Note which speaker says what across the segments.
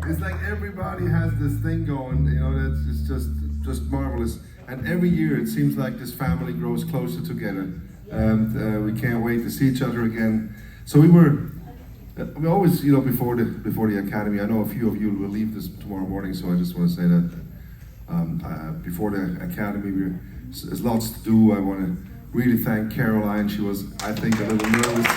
Speaker 1: It's like everybody has this thing going, you know, that's it's just marvelous. And every year it seems like this family grows closer together. And we can't wait to see each other again. So we always, you know, before the academy, I know a few of you will leave this tomorrow morning, so I just want to say that before the academy, there's lots to do. I want to really thank Caroline. She was, I think, a little nervous.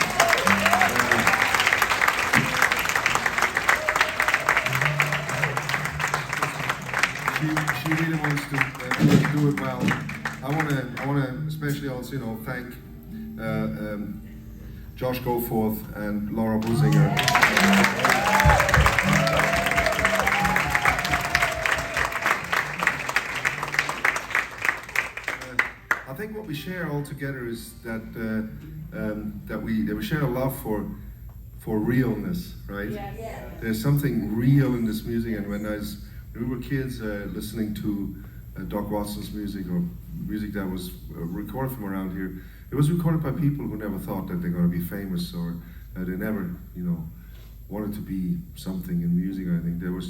Speaker 1: She really wants to do it well. I want to especially also, you know, thank Josh Goforth and Laura Businger. I think what we share all together is that we share a love for realness, right? Yeah. There's something real in this music, and when we were kids listening to Doc Watson's music, or music that was recorded from around here, it was recorded by people who never thought that they're going to be famous, or they never, you know, wanted to be something in music. I think they were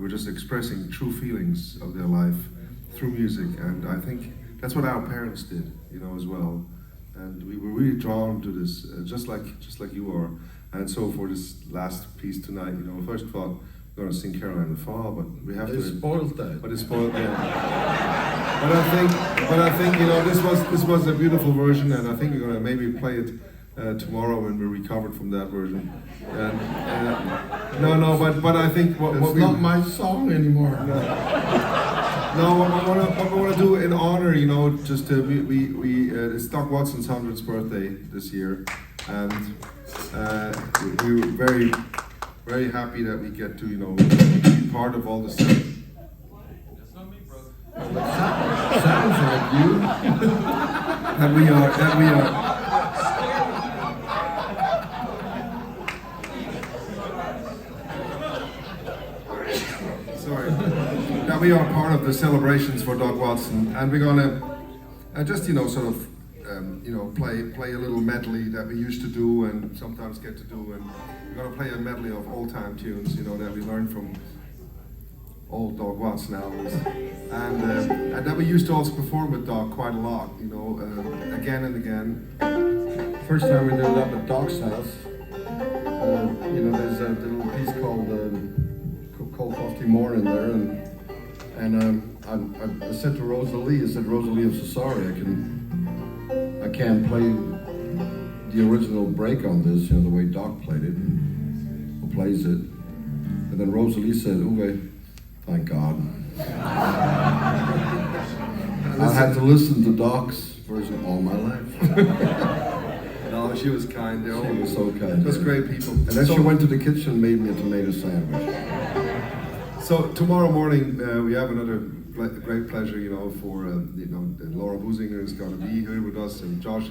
Speaker 1: just expressing true feelings of their life through music, and I think that's what our parents did, you know, as well. And we were really drawn to this, just like you are. And so for this last piece tonight, you know, first of all, we're going to sing Caroline in the Fall, but we have to.
Speaker 2: It's spoiled that.
Speaker 1: But it's spoiled, yeah. But I think, you know, this was a beautiful version, and I think we're going to maybe play it tomorrow when we're recovered from that version. And, but I think what
Speaker 2: it's
Speaker 1: we
Speaker 2: not my song anymore.
Speaker 1: No, what we want to do in honor, you know, just it's Doc Watson's 100th birthday this year, and we were very, very happy that we get to, you know, be part of all the stuff.
Speaker 3: That's not me, brother.
Speaker 2: Sounds like you.
Speaker 1: That we are. Sorry. That we are part of the celebrations for Doc Watson, and we're gonna just, you know, sort of you know, play a little medley that we used to do and sometimes get to do, and we're gonna play a medley of old time tunes, you know, that we learned from old Doc Watson albums, and that we used to also perform with Doc quite a lot, you know, again and again.
Speaker 2: First time we did it up at Doc's house, you know, there's a little piece called Frosty Morning there, and I said to Rosalie, Rosalie, I'm so sorry, I can't play the original break on this, you know, the way Doc played it, who plays it. And then Rosalie said, Uwe, thank God. I had to listen to Doc's version all my life.
Speaker 1: No, she was kind.
Speaker 2: She was so kind.
Speaker 1: Just great people.
Speaker 2: And then she went to the kitchen and made me a tomato sandwich.
Speaker 1: So tomorrow morning we have another great pleasure, you know, for you know, Laura Businger is going to be here with us, and Josh.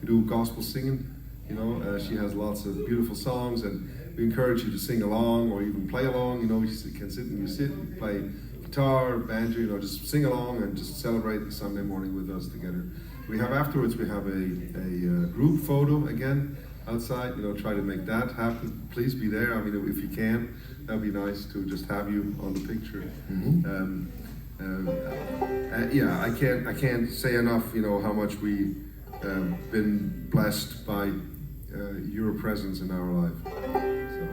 Speaker 1: We do gospel singing, you know. She has lots of beautiful songs, and we encourage you to sing along or even play along. You know, you can sit and you play guitar, banjo, you know, just sing along and just celebrate the Sunday morning with us together. We have afterwards. We have a group photo again outside. You know, try to make that happen. Please be there. I mean, if you can, that'd be nice to just have you on the picture.
Speaker 2: Mm-hmm.
Speaker 1: Yeah, I can't say enough, you know, how much we been blessed by your presence in our life. So.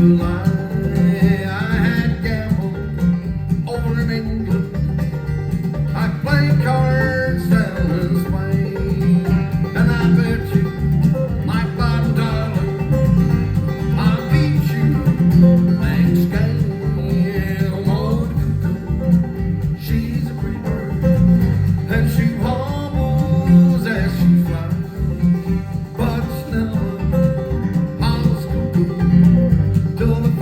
Speaker 2: July. I had gambled over in England. I played cards down in Spain. And I bet you my $5, I'll beat you next game. Oh, she's a pretty bird, and she hobbles as she flies, but she never hops till the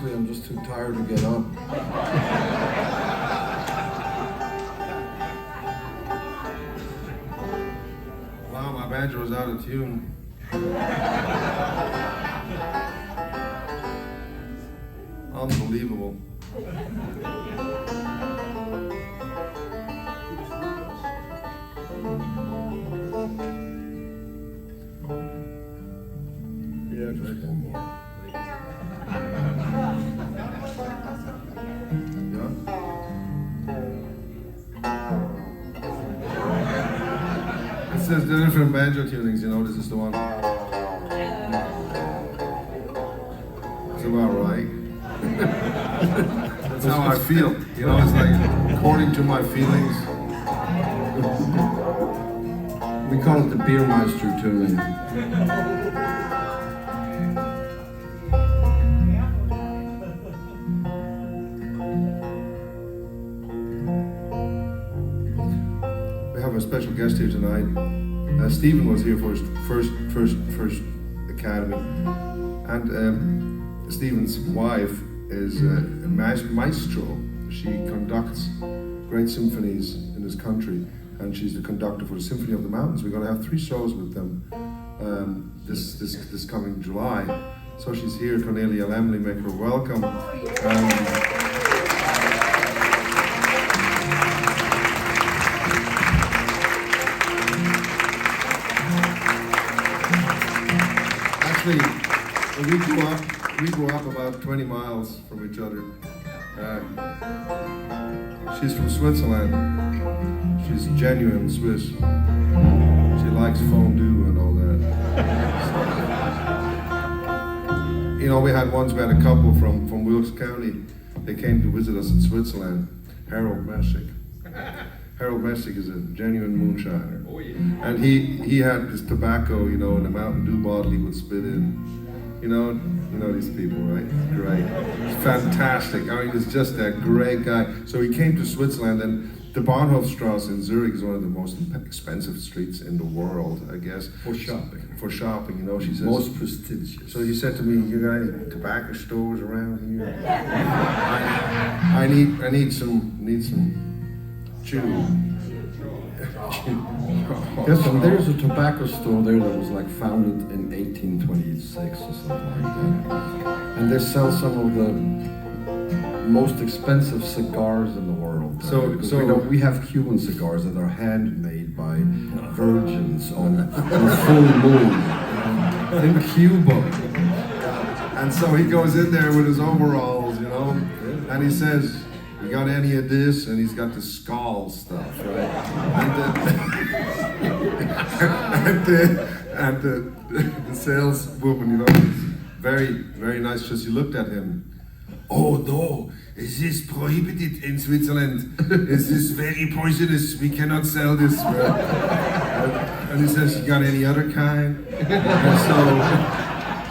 Speaker 2: honestly, I'm just too tired to get up.
Speaker 1: Wow, my banjo is out of tune. Unbelievable.
Speaker 2: Yeah, just one more.
Speaker 1: Yeah? It says the different banjo tunings, you know, this is the one. That's about right. That's how I feel. You know, it's like according to my feelings.
Speaker 2: We call it the Beermeister tuning.
Speaker 1: We have a special guest here tonight. Stephen was here for his first academy, and Stephen's wife is a maestro. She conducts great symphonies in this country, and she's the conductor for the Symphony of the Mountains. We're going to have 3 shows with them this coming July. So she's here, Cornelia Lemley, make her welcome. Actually, we grew up about 20 miles from each other. She's from Switzerland. She's genuine Swiss. She likes fondue and all that. You know, we had a couple from Wilkes County. They came to visit us in Switzerland. Harold Messick. Harold Messick is a genuine moonshiner.
Speaker 3: Oh, yeah.
Speaker 1: And he had this tobacco, you know, in a Mountain Dew bottle he would spit in. You know these people, right? Great. Fantastic. I mean, he's just a great guy. So he came to Switzerland, and the Bahnhofstrasse in Zurich is one of the most expensive streets in the world, I guess.
Speaker 2: For shopping.
Speaker 1: For shopping, you know, she says.
Speaker 2: Most prestigious.
Speaker 1: So he said to me, "You got any tobacco stores around here? I need some chew."
Speaker 2: Yes, and there's a tobacco store there that was like founded in 1826 or something like that. And they sell some of the most expensive cigars in the world.
Speaker 1: So
Speaker 2: you know, we have Cuban cigars that are handmade by virgins on full moon in Cuba.
Speaker 1: And so he goes in there with his overalls, you know, and he says, "You got any of this?" And he's got the skull stuff, right? And the saleswoman, you know, very, very nice. Just she looked at him. "Oh no, this is prohibited in Switzerland. This is very poisonous. We cannot sell this." And he says, "You got any other kind?" And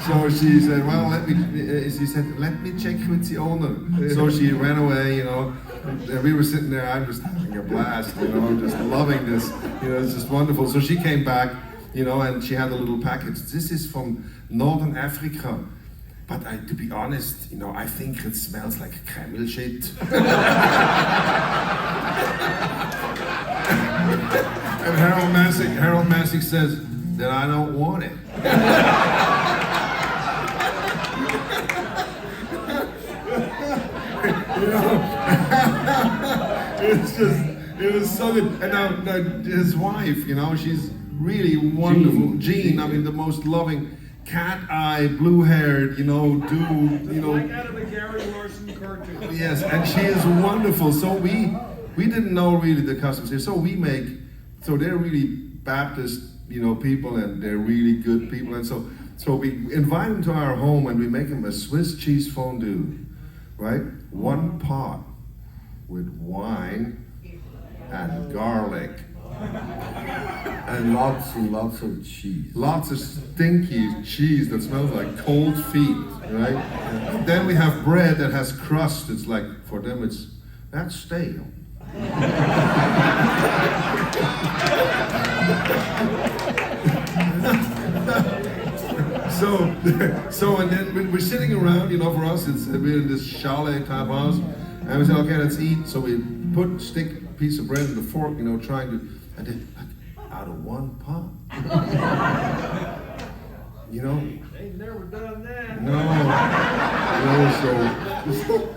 Speaker 1: so she said, "Well, let me check with the owner." So she ran away, you know. And we were sitting there, I was having a blast, you know, just loving this, you know, it's just wonderful. So she came back, you know, and she had a little package. "This is from Northern Africa. But to be honest, you know, I think it smells like camel shit." And Harold Messick says, "Then I don't want it." You know, it was so good. And now his wife, you know, she's really wonderful. Jean, I mean, the most loving, cat-eyed, blue-haired, you know, dude, you know.
Speaker 3: Like out of a Gary Larson cartoon.
Speaker 1: Yes, and she is wonderful. So we didn't know really the customs here. So they're really Baptist, you know, people, and they're really good people. And so we invite them to our home, and we make them a Swiss cheese fondue, right? 1 pot with wine and garlic.
Speaker 2: And lots and lots of cheese.
Speaker 1: Lots of stinky cheese that smells like cold feet, right? And then we have bread that has crust. It's like, for them, that's stale. so and then we're sitting around, you know, for us, we're in this chalet type house, and we said, okay, let's eat. So we stick a piece of bread in the fork, you know, trying to, and then like, out of one pot. You know?
Speaker 3: Ain't never done that.
Speaker 1: No.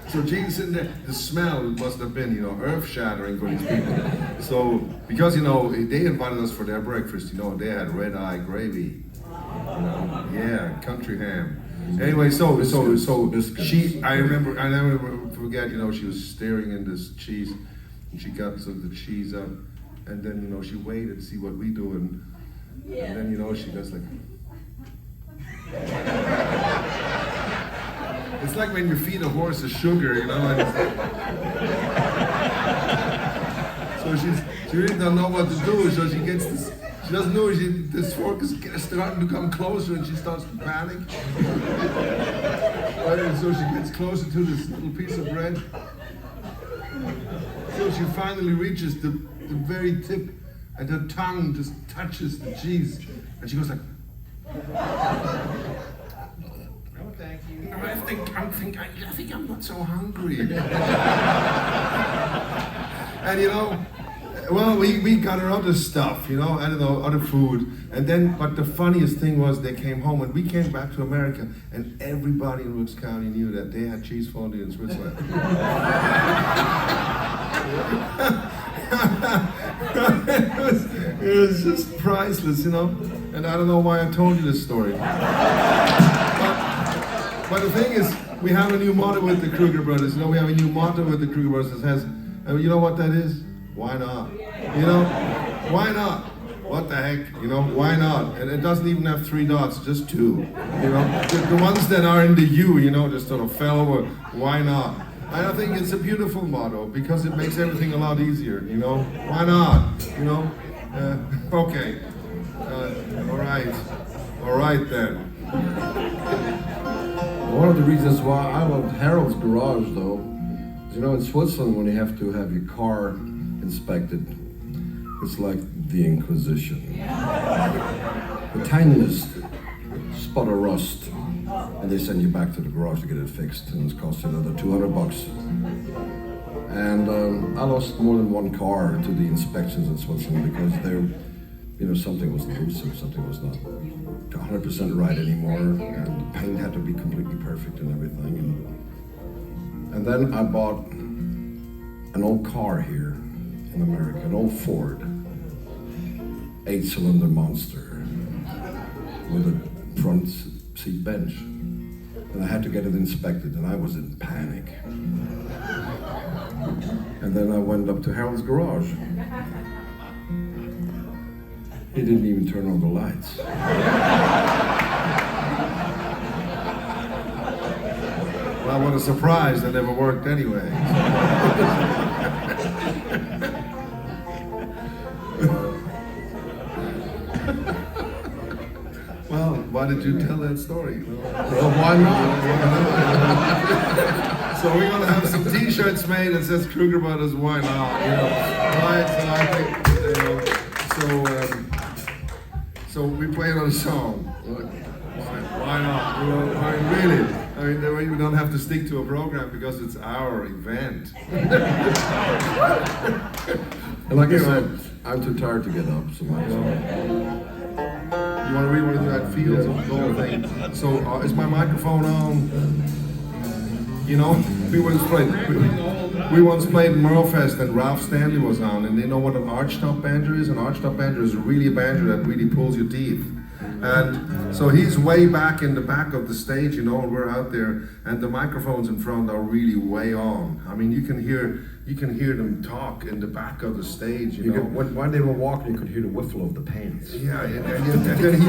Speaker 1: So Gene's sitting there, the smell must have been, you know, earth-shattering for these people. So, because, you know, they invited us for their breakfast, you know, they had red-eye gravy. You know, yeah, country ham. Anyway, so I never forget, you know, she was staring in this cheese, and she got some of the cheese up, and then, you know, she waited to see what we do, and then, you know, she goes like, it's like when you feed a horse a sugar, you know. So she really doesn't know what to do, so she gets this. She doesn't know this fork is starting to come closer, and she starts to panic. And so she gets closer to this little piece of bread. So she finally reaches the very tip, and her tongue just touches the cheese, and she goes like.
Speaker 3: No, thank you.
Speaker 1: No, I think I'm not so hungry. And you know, well, we got her other stuff, you know, I don't know, other food. And then, but the funniest thing was they came home, and we came back to America, and everybody in Rooks County knew that they had cheese fondue in Switzerland. it was just priceless, you know. And I don't know why I told you this story. But the thing is, we have a new motto with the Kruger brothers. You know, we have a new motto with the Kruger brothers that says, you know what that is? Why not? You know, why not? What the heck? You know, why not? And it doesn't even have 3 dots, just 2. You know, the ones that are in the U, you know, just sort of fell over. Why not? And I think it's a beautiful motto because it makes everything a lot easier. You know, why not? You know, okay. All right then.
Speaker 2: One of the reasons why I love Harold's Garage, though, is, you know, in Switzerland, when you have to have your car inspected, it's like the Inquisition. The tiniest spot of rust, and they send you back to the garage to get it fixed, and it costs you another $200. And I lost more than one car to the inspections in Switzerland because they're, you know, something was loose or something was not 100% right anymore, and the paint had to be completely perfect and everything. And then I bought an old car here in America, an old Ford, 8-cylinder monster with a front seat bench. And I had to get it inspected, and I was in panic. And then I went up to Harold's Garage. He didn't even turn on the lights.
Speaker 1: Well, what a surprise, that never worked anyway. Well, why did you tell that story?
Speaker 2: Well, why not?
Speaker 1: So we're gonna have some T-shirts made that says Kruger Brothers, why not? You know, right? So I think, you know, so we play another song. Why not? You know, I mean, really. I mean, we don't have to stick to a program because it's our event.
Speaker 2: And like I said, I'm too tired to get up, so might as well.
Speaker 1: You want to do that Fields of Gold thing? So is my microphone on? You know, we once played Merlefest and Ralph Stanley was on, and they know what an archtop banjo is? An archtop banjo is really a banjo that really pulls your teeth. And so he's way back in the back of the stage, you know, and we're out there, and the microphones in front are really way on. I mean, you can hear them talk in the back of the stage, you know.
Speaker 2: When they were walking, you could hear the whiffle of the pants.
Speaker 1: Yeah, and then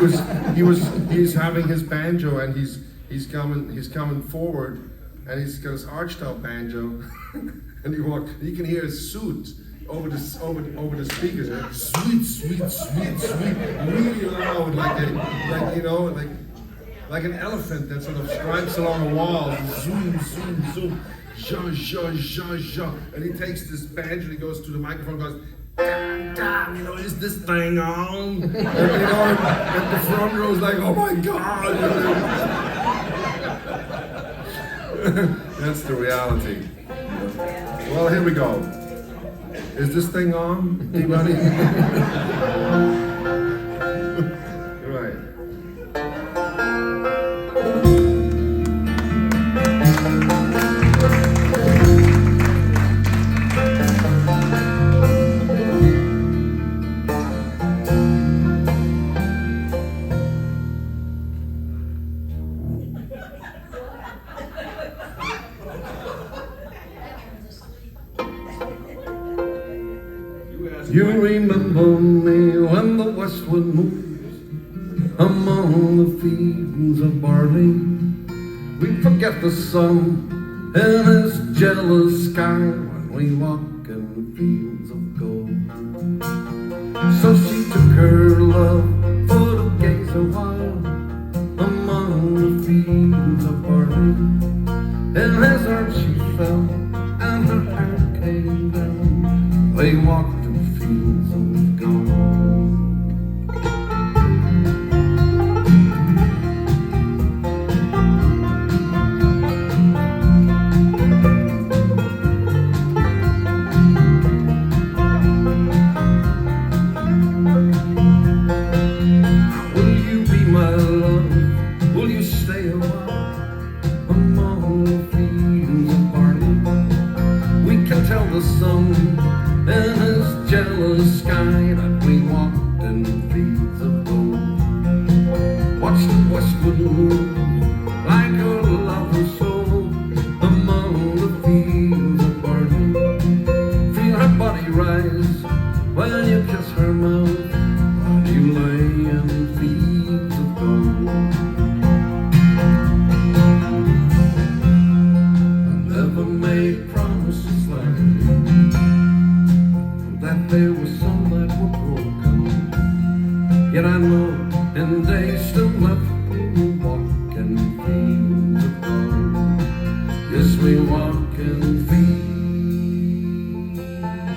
Speaker 1: he's having his banjo, and he's coming forward, and he's got his archtop banjo, and you can hear his suit over the speakers, sweet, really loud, like an elephant that sort of strikes along a wall, zoom, zha, and he takes this banjo, and he goes to the microphone, goes, Damn, is this thing on? And, and the front row's like, oh my God. That's the reality. Well, here we go. Is this thing on, anybody? Right.
Speaker 2: You remember me when the west wind moves among the fields of barley. We forget the sun and his jealous sky when we walk in the fields of gold. So she took her love for to gaze a while among the fields of barley. And as her she fell and her hair came down, they walked fields of gold. Will you be my love? Will you stay a while among the fields of barley? We can tell the sun and his jealous sky that we walked in the fields of gold. Watch the westward move like a lover's soul among the fields of barley. Feel her body rise when you kiss her mouth, while you lay in fields of gold. I never made promises like that there was some that were broken, yet I know and they still left me walking fields of gold. Yes, we walk in fields of gold.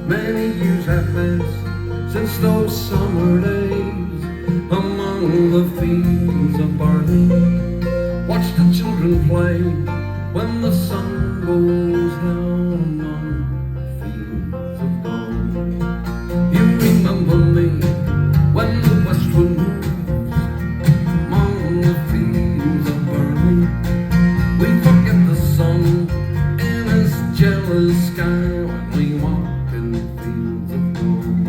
Speaker 2: Many years have passed since those summer days among the fields of barley. Watch the children play when the sun goes down among the fields of gold. You remember me when the west wind moves among the fields of barley. We forget the sun and his jealous sky when we walk in fields of gold.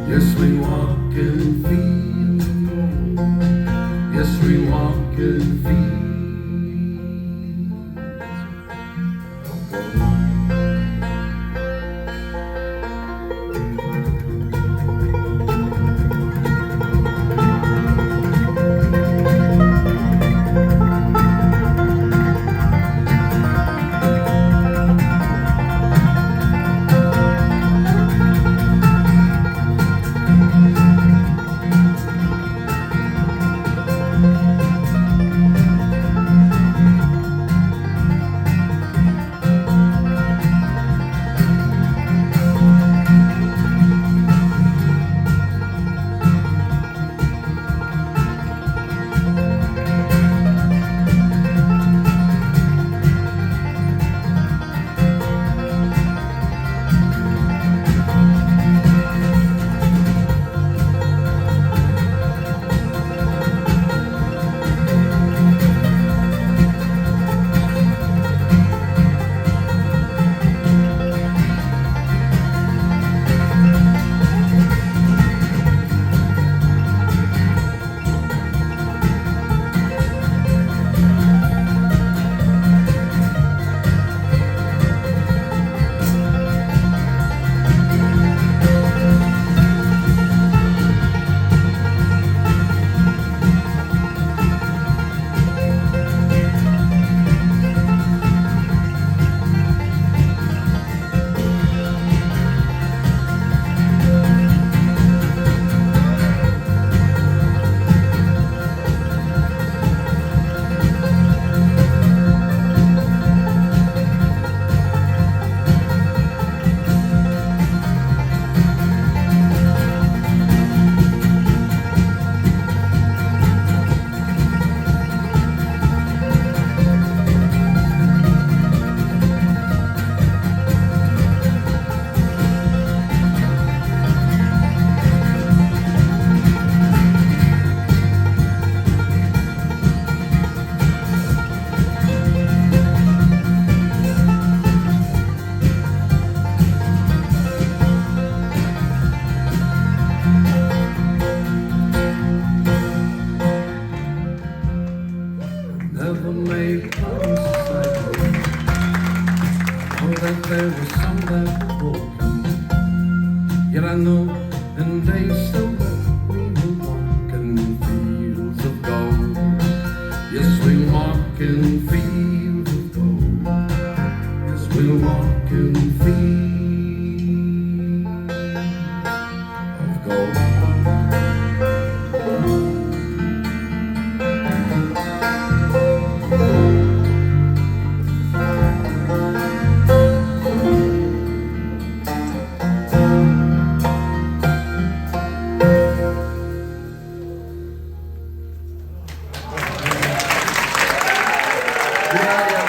Speaker 2: Yes, we walk in fields of gold. Yes, we walk in fields of gold. ever made promises like this. Know that there was some that were broken, yet I know in days so we will walk in fields of gold. Yes, we'll walk in fields of gold. Yes, we'll walk in fields of gold. Yeah.